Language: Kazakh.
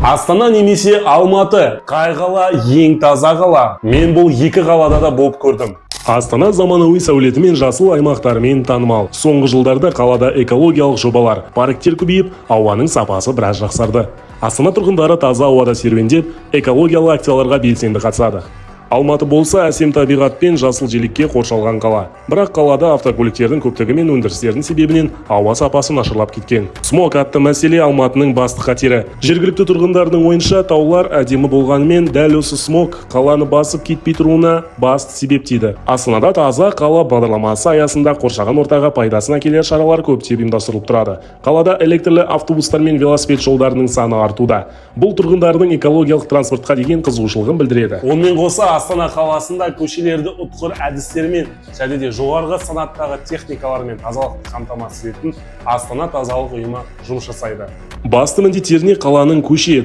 Астана немесе Алматы, қай қала ең таза қала? Мен бұл екі қалада да болып көрдім. Астана заманауи сәулетімен, жасыл аймақтарымен танымал. Соңғы жылдарда қалада экологиялық жобалар, парктер көбейіп, ауаның сапасы біраз жақсарды. Астана тұрғындары таза ауада серуендеп, экологиялық акцияларға белсенді қатысады. Алматы болса әсем табиғат пен жасыл желекке қоршалған қала. Бірақ қалада автокөліктердің көптігі мен өндірістердің себебінен ауа сапасы нашарлап кеткен. Смог атты мәселе Алматының басты қатері. Жергілікті тұрғындардың ойынша, таулар әдемі болғанымен, дәл осы смог қаланы басып кетпей тұруына басты себеп дейді. Астанада таза қала бағдарламасы аясында қоршаған ортаға пайдасына келер шаралар көптеп ұйымдастырылып тұрады. Қалада электрлі автобустар мен велосипед жолдарының саны артуда. Бұл тұрғындардың экологиялық транспортқа деген қызығушылығын білдіреді. Онымен қоса Астана қаласында көшелерді ұтқыр әдістермен және де жоғарғы санаттағы техникалармен тазалықты қамтамасыз ететін Астана тазалық ұйымы жұмыс жасайды. Басты міндеттеріне қаланың көше